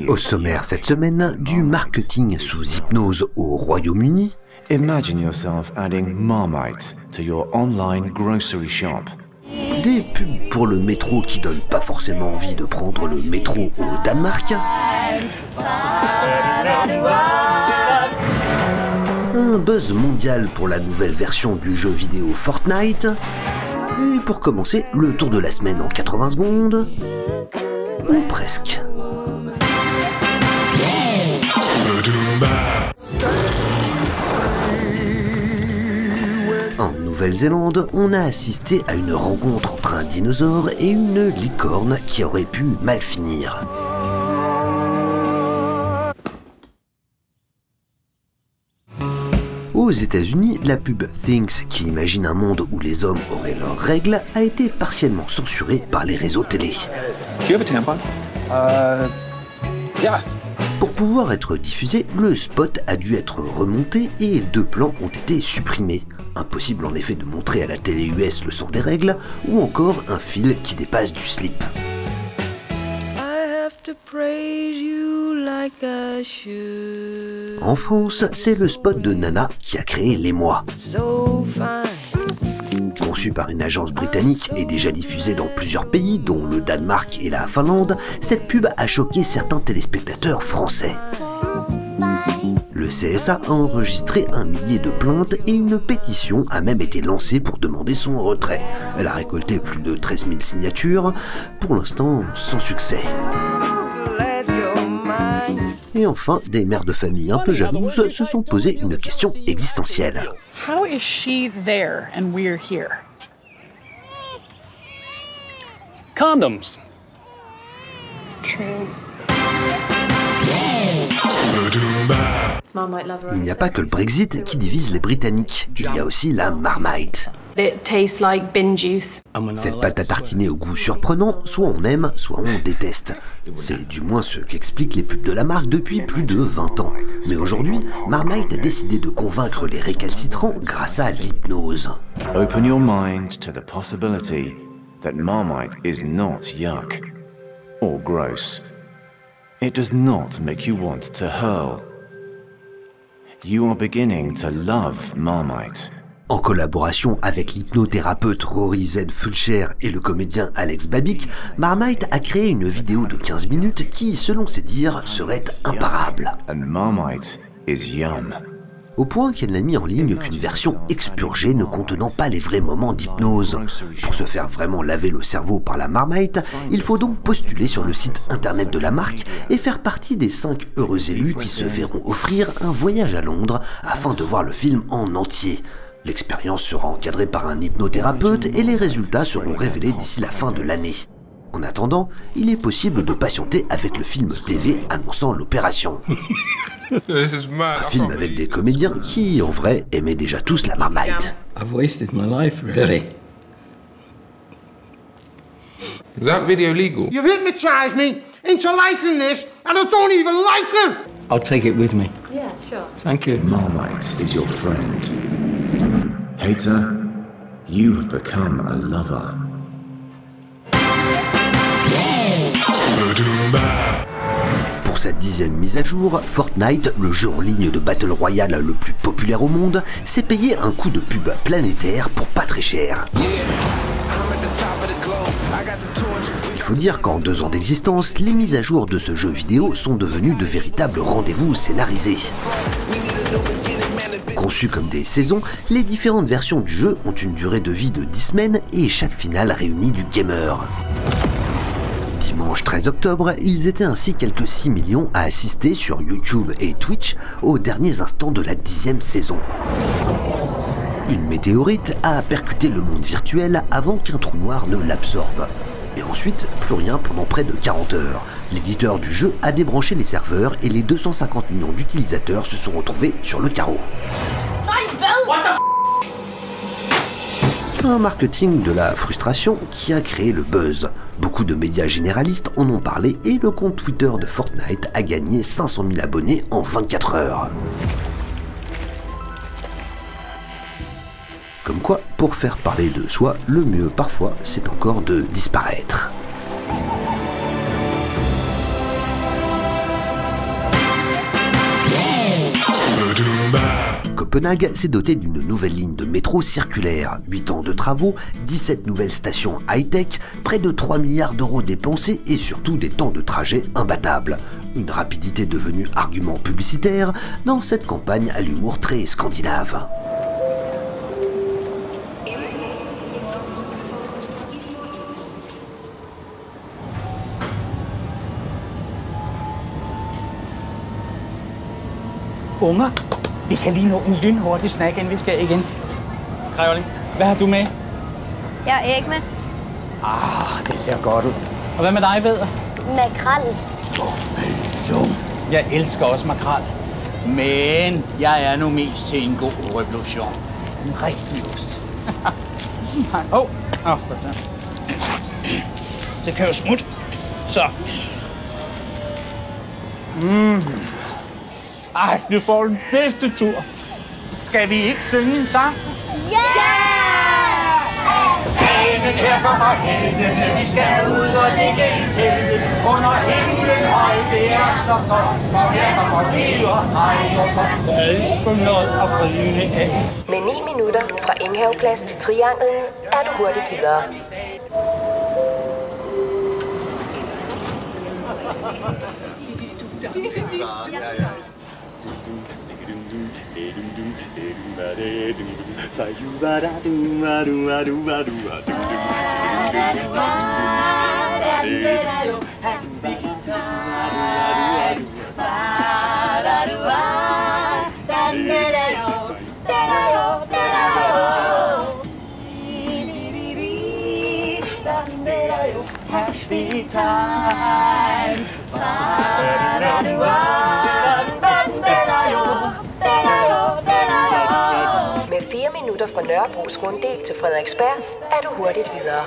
Au sommaire cette semaine, du marketing sous hypnose au Royaume-Uni. Imagine yourself adding Marmite to your online grocery shop. Des pubs pour le métro qui donnent pas forcément envie de prendre le métro au Danemark. Un buzz mondial pour la nouvelle version du jeu vidéo Fortnite. Et pour commencer, le tour de la semaine en 80 secondes. Ou presque. En Nouvelle-Zélande, on a assisté à une rencontre entre un dinosaure et une licorne qui aurait pu mal finir. Aux États-Unis, la pub Things, qui imagine un monde où les hommes auraient leurs règles, a été partiellement censurée par les réseaux télé. Pour pouvoir être diffusé, le spot a dû être remonté et 2 plans ont été supprimés. Impossible en effet de montrer à la télé US le son des règles ou encore un fil qui dépasse du slip. En France, c'est le spot de Nana qui a créé l'émoi. Conçu par une agence britannique et déjà diffusée dans plusieurs pays, dont le Danemark et la Finlande, cette pub a choqué certains téléspectateurs français. Le CSA a enregistré 1 millier de plaintes et une pétition a même été lancée pour demander son retrait. Elle a récolté plus de 13 000 signatures, pour l'instant sans succès. Et enfin, des mères de famille un peu jalouses se sont posé une question existentielle. How is she there and we're here? Condoms. True. Il n'y a pas que le Brexit qui divise les Britanniques, il y a aussi la Marmite. It tastes like bin juice. Cette pâte à tartiner au goût surprenant, soit on aime, soit on déteste. C'est du moins ce qu'expliquent les pubs de la marque depuis plus de 20 ans. Mais aujourd'hui, Marmite a décidé de convaincre les récalcitrants grâce à l'hypnose. Open your mind to the possibility that Marmite is not yuck or gross. It does not make you want to hurl. You are beginning to love Marmite. En collaboration avec l'hypnothérapeute Rory Z. Fulcher et le comédien Alex Babic, Marmite a créé une vidéo de 15 minutes qui, selon ses dires, serait imparable. And Marmite is yum. Au point qu'elle n'a mis en ligne qu'une version expurgée ne contenant pas les vrais moments d'hypnose. Pour se faire vraiment laver le cerveau par la Marmite, il faut donc postuler sur le site internet de la marque et faire partie des 5 heureux élus qui se verront offrir un voyage à Londres afin de voir le film en entier. L'expérience sera encadrée par un hypnothérapeute et les résultats seront révélés d'ici la fin de l'année. En attendant, il est possible de patienter avec le film TV annonçant l'opération. Un film avec des comédiens qui, en vrai, aimaient déjà tous la Marmite. I've wasted my life, really. Is that video legal? You've hypnotized me into liking this, and I don't even like it! I'll take it with me. Yeah, sure. Thank you. Marmite is your friend. Hater, you have become a lover. Pour sa 10e mise à jour, Fortnite, le jeu en ligne de Battle Royale le plus populaire au monde, s'est payé un coup de pub planétaire pour pas très cher. Il faut dire qu'en 2 ans d'existence, les mises à jour de ce jeu vidéo sont devenues de véritables rendez-vous scénarisés. Conçues comme des saisons, les différentes versions du jeu ont une durée de vie de 10 semaines et chaque finale réunit du gamer. Dimanche 13 octobre, ils étaient ainsi quelques 6 millions à assister sur YouTube et Twitch aux derniers instants de la 10e saison. Une météorite a percuté le monde virtuel avant qu'un trou noir ne l'absorbe. Et ensuite, plus rien pendant près de 40 heures. L'éditeur du jeu a débranché les serveurs et les 250 millions d'utilisateurs se sont retrouvés sur le carreau. Un marketing de la frustration qui a créé le buzz. Beaucoup de médias généralistes en ont parlé et le compte Twitter de Fortnite a gagné 500 000 abonnés en 24 heures. Comme quoi, pour faire parler de soi, le mieux parfois, c'est encore de disparaître. Copenhague s'est doté d'une nouvelle ligne de métro circulaire, 8 ans de travaux, 17 nouvelles stations high-tech, près de 3 milliards d'euros dépensés et surtout des temps de trajet imbattables. Une rapidité devenue argument publicitaire dans cette campagne à l'humour très scandinave. Unger, vi kan lige nå en lynhurtig snack, inden vi skal igen. Grævling, hvad har du med? Jeg har æg med. Det ser godt ud. Og hvad med dig, ved? Makrel. Jeg elsker også makrel. Men jeg er nu mest til en god revolution. En rigtig ost. Forstand. Det kan jo smutte. Så. Ej, vi får den bedste tur. Skal vi ikke synge en sang? Ja! Men her kommer heltene, vi skal ud og ligge i teltet. Under himlen høj, det er så sådan. Og her kommer liv og fejl og top. Der er ikke noget at grine af. Med 9 minutter fra Enghaveplads til Trianglen er du hurtigt videre. Med 4 minutter fra Nørrebros runddel til Frederiksberg er du hurtigt videre.